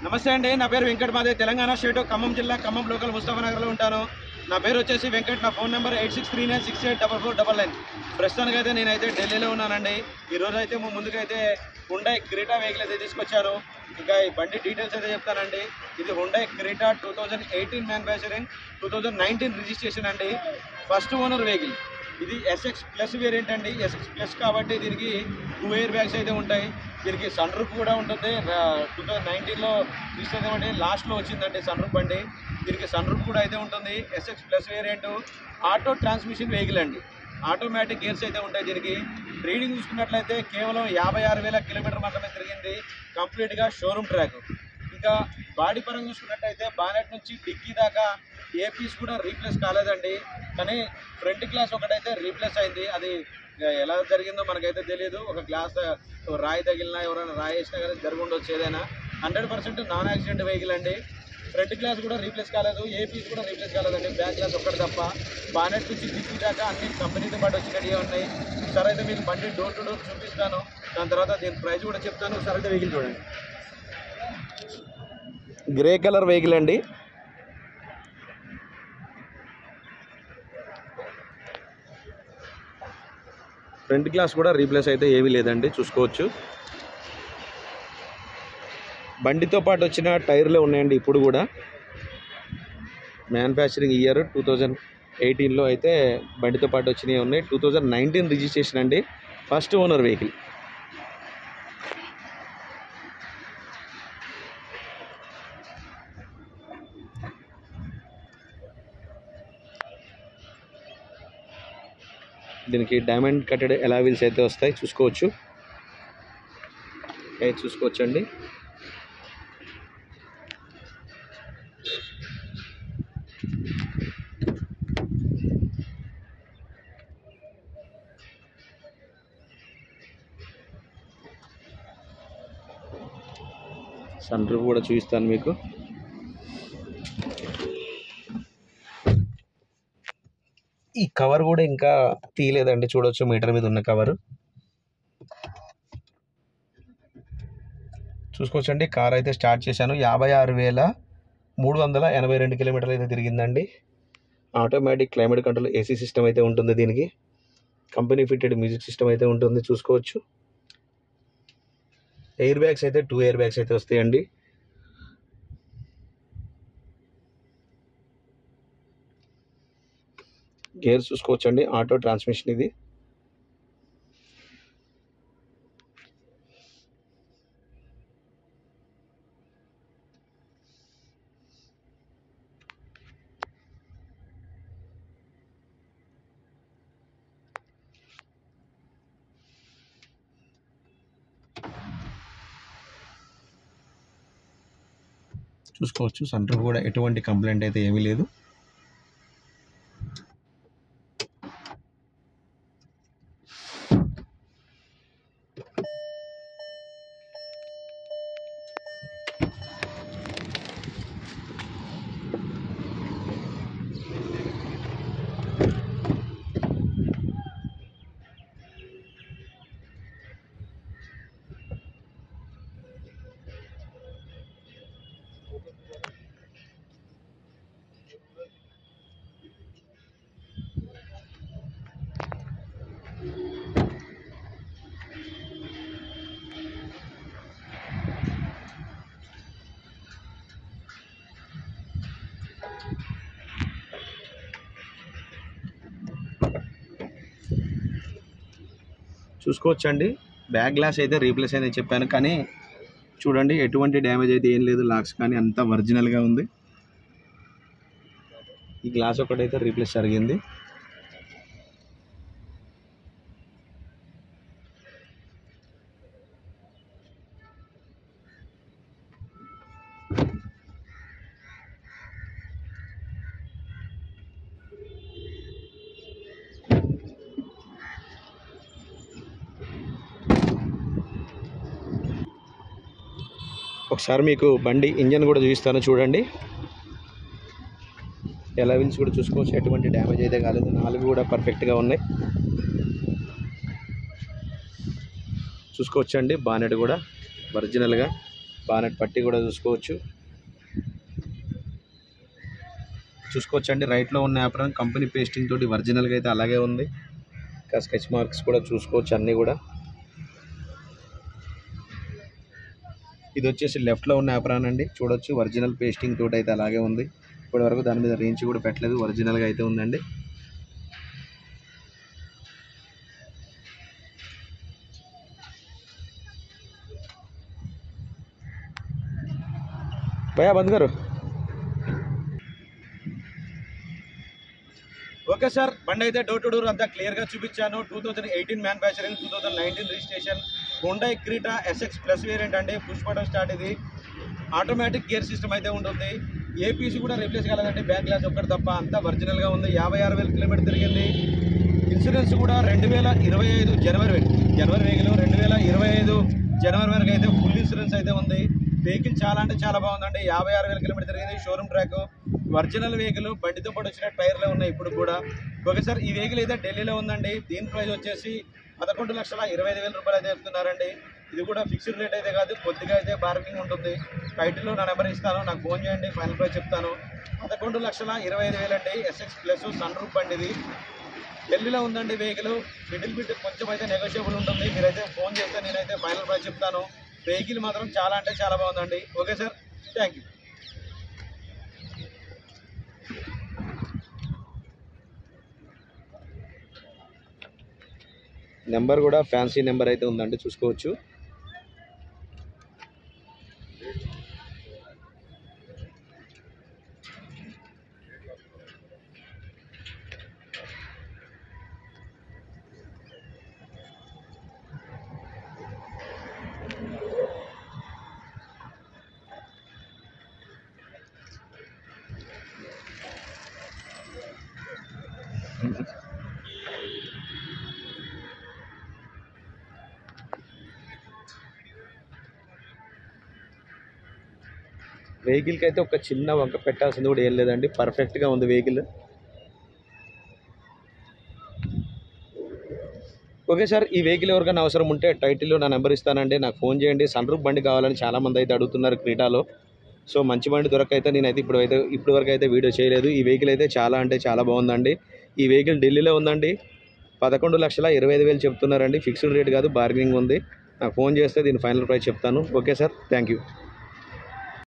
నమస్తే అండి, నా పేరు వెంకట్. మాదే తెలంగాణ స్టేట్, ఖమ్మం జిల్లా, ఖమ్మం లోకల్, ముస్తాఫానగర్లో ఉంటాను. నా పేరు వచ్చేసి వెంకట్. నా ఫోన్ నెంబర్ 8639684499. ప్రస్తుతానికైతే నేనైతే ఢిల్లీలో ఉన్నానండి. ఈరోజు అయితే ముందుకైతే హుండాయ్ క్రెటా వెహికల్ అయితే తీసుకొచ్చాను. ఇంకా ఈ బండి డీటెయిల్స్ అయితే చెప్తానండి. ఇది హుండాయ్ క్రెటా 2018 మ్యానుఫ్యాక్చరింగ్, 2019 రిజిస్ట్రేషన్ అండి. First owner vehicle. ఇది ఎస్ఎక్స్ ప్లస్ వేరియంట్ అండి. ఎస్ఎక్స్ ప్లస్ కాబట్టి దీనికి 2 ఎయిర్ బ్యాగ్స్ అయితే ఉంటాయి. దీనికి సన్ రూఫ్ కూడా ఉంటుంది. 2019లో రిజిస్టర్ అంటే లాస్ట్లో వచ్చిందండి సన్ రూఫ్ బండి. దీనికి సన్ రూఫ్ కూడా అయితే ఉంటుంది. SX plus variant auto transmission vehicle అండి. ఆటోమేటిక్ గేర్స్ అయితే ఉంటాయి. దీనికి రీడింగ్ చూసుకున్నట్లయితే కేవలం 56,000 కిలోమీటర్ మాత్రమే తిరిగింది. కంప్లీట్గా షోరూమ్ ట్రాక్. ఇంకా బాడీ పరంగా చూసుకున్నట్టయితే బానెట్ నుంచి డిక్కీ దాకా ఏ పీస్ కూడా రీప్లేస్ కాలేదండి. కానీ ఫ్రంట్ గ్లాస్ ఒకటైతే రీప్లేస్ అయింది. అది ఎలా జరిగిందో మనకైతే తెలియదు. ఒక గ్లాస్ రాయి తగిలినా, ఎవరైనా రాయి వేసినా కానీ జరిగి ఉండొచ్చు. ఏదైనా 100% నాన్ యాక్సిడెంట్ వెహికల్ అండి. ఫ్రంట్ గ్లాస్ కూడా రీప్లేస్ కాలేదు, ఏ పీస్ కూడా రీప్లేస్ కాలేదండి. బ్యాక్ గ్లాస్ ఒక్కటి తప్ప. బానెట్ నుంచి డిక్కీ దాకా అన్ని కంపెనీతో పాటు వచ్చినట్టు ఉన్నాయి. ఒకసారి అయితే మీకు బండి డోర్ టు డోర్ చూపిస్తాను. దాని తర్వాత దీని ప్రైస్ కూడా చెప్తాను. ఒకసారి అయితే వెహికల్ చూడండి. గ్రే కలర్ వెహికల్ అండి. ఫ్రంట్ గ్లాస్ కూడా రీప్లేస్ అయితే ఏమీ లేదండి, చూసుకోవచ్చు. బండితో పాటు వచ్చిన టైర్లే ఉన్నాయండి ఇప్పుడు కూడా. మ్యానుఫ్యాక్చరింగ్ ఇయర్ 2018లో అయితే బండితో పాటు వచ్చినవి ఉన్నాయి. 2019 రిజిస్ట్రేషన్ అండి. First owner vehicle. దీనికి డైమండ్ కట్టెడ్ అలాయ్ వీల్స్ అయితే వస్తాయి, చూసుకోవచ్చు. చూసుకోవచ్చండి. సన్ రూఫ్ కూడా చూపిస్తాను మీకు. ఈ కవర్ కూడా ఇంకా తీయలేదండి, చూడవచ్చు. మీటర్ మీద ఉన్న కవర్ చూసుకోవచ్చండి. కార్ అయితే స్టార్ట్ చేశాను. 56,382 కిలోమీటర్లు అయితే తిరిగిందండి. Automatic climate control AC system అయితే ఉంటుంది దీనికి. కంపెనీ ఫిట్టెడ్ మ్యూజిక్ సిస్టమ్ అయితే ఉంటుంది, చూసుకోవచ్చు. ఎయిర్ బ్యాగ్స్ అయితే 2 ఎయిర్ బ్యాగ్స్ అయితే వస్తాయండి. గేర్స్ చూసుకోవచ్చండి. ఆటో ట్రాన్స్మిషన్ ఇది. చూసుకోవచ్చు. సన్ రూఫ్ కూడా ఎటువంటి కంప్లైంట్ అయితే ఏమీ లేదు. చూసుకోవచ్చండి. బ్యాక్ గ్లాస్ అయితే రీప్లేస్ అయిందని చెప్పాను, కానీ చూడండి ఎటువంటి డ్యామేజ్ అయితే ఏం లేదు. లాక్స్ కానీ అంతా ఒరిజినల్గా ఉంది. ఈ గ్లాస్ ఒకటైతే రీప్లేస్ జరిగింది. ఒకసారి మీకు బండి ఇంజన్ కూడా చూపిస్తాను, చూడండి. ఎలా వీల్స్ కూడా చూసుకోవచ్చు. ఎటువంటి డ్యామేజ్ అయితే కాలేదు. 4 కూడా పర్ఫెక్ట్గా ఉన్నాయి, చూసుకోవచ్చండి. బానెట్ కూడా ఒరిజినల్గా బానెట్ పట్టి కూడా చూసుకోవచ్చండి. రైట్లో ఉన్న యాప్రాన్ కంపెనీ పేస్టింగ్ తోటి ఒరిజినల్గా అయితే అలాగే ఉంది. ఇంకా స్కెచ్ మార్క్స్ కూడా చూసుకోవచ్చు అన్నీ కూడా. ఇది వచ్చేసి లెఫ్ట్లో ఉన్న యాప్రాన్ అండి, చూడొచ్చు ఒరిజినల్ పేస్టింగ్ తోటి అయితే అలాగే ఉంది. ఇప్పటి వరకు దాని మీద రేంజ్ కూడా పెట్టలేదు, ఒరిజినల్గా అయితే ఉందండి. భయ్యా బంద్ గారు. ఓకే సార్, బండి అయితే డోర్ టు డోర్ అంతా క్లియర్గా చూపించాను. 2018 manufacturing, 2019 registration, Hyundai Creta SX plus variant అండి. Push button start. ఇది ఆటోమేటిక్ గేర్ సిస్టమ్ అయితే ఉంటుంది. ఏపీసీ కూడా రీప్లేస్ కాలేదండి, బ్యాక్ గ్లాస్ ఒక్కటి తప్ప. అంతా ఒరిజినల్గా ఉంది. 56,000 కిలోమీటర్ తిరిగింది. ఇన్సూరెన్స్ కూడా 2025 జనవరి వెహికల్ 2025 జనవరి వరకు అయితే ఫుల్ ఇన్సూరెన్స్ అయితే ఉంది. వెహికల్ చాలా అంటే చాలా బాగుందండి. 56,000 కిలోమీటర్ తిరిగింది. షోరూమ్ ట్రాక్, ఒరిజినల్ వెహికల్, బండితో పాటు వచ్చిన టైర్లే ఉన్నాయి ఇప్పుడు కూడా. ఓకే సార్, ఈ వెహికల్ అయితే ఢిల్లీలో ఉందండి. దీని ప్రైస్ వచ్చేసి 11,25,000 రూపాయలు అయితే చెప్తున్నారండి. ఇది కూడా ఫిక్స్డ్ రేట్ అయితే కాదు, కొద్దిగా అయితే బార్గెనింగ్ ఉంటుంది. టైటిల్లో నా నెంబర్ ఇస్తాను, నాకు ఫోన్ చేయండి, ఫైనల్ ప్రైస్ చెప్తాను. 11,25,000 అండి. SX ప్లస్ సన్ రూఫ్ బండి ఇది. ఢిల్లీలో ఉందండి వెహికల్. మిడిల్ బిట్ కొంచెం అయితే నెగోషియబుల్ ఉంటుంది. మీరైతే ఫోన్ చేస్తే నేనైతే ఫైనల్ ప్రైస్ చెప్తాను. వెహికల్ మాత్రం చాలా అంటే చాలా బాగుందండి. Okay sir, thank you. Number కూడా ఫ్యాన్సీ నెంబర్ అయితే ఉందండి, చూసుకోవచ్చు. వెహికల్కి అయితే ఒక చిన్న వంక పెట్టాల్సింది కూడా ఏం లేదండి, పర్ఫెక్ట్గా ఉంది వెహికల్. ఓకే సార్, ఈ వెహికల్ ఎవరికైనా అవసరం ఉంటే టైటిల్లో నా నెంబర్ ఇస్తానండి, నాకు ఫోన్ చేయండి. సన్ రూఫ్ బండి కావాలని చాలామంది అయితే అడుగుతున్నారు క్రీటాలో. సో మంచి బండి దొరకైతే నేనైతే ఇప్పుడు వరకు అయితే వీడియో చేయలేదు. ఈ వెహికల్ అయితే చాలా అంటే చాలా బాగుందండి. ఈ వెహికల్ ఢిల్లీలో ఉందండి. 11,25,000 చెప్తున్నారండి. ఫిక్స్డ్ రేట్ కాదు, బార్గెనింగ్ ఉంది. నాకు ఫోన్ చేస్తే దీని ఫైనల్ ప్రైస్ చెప్తాను. Okay sir, thank you.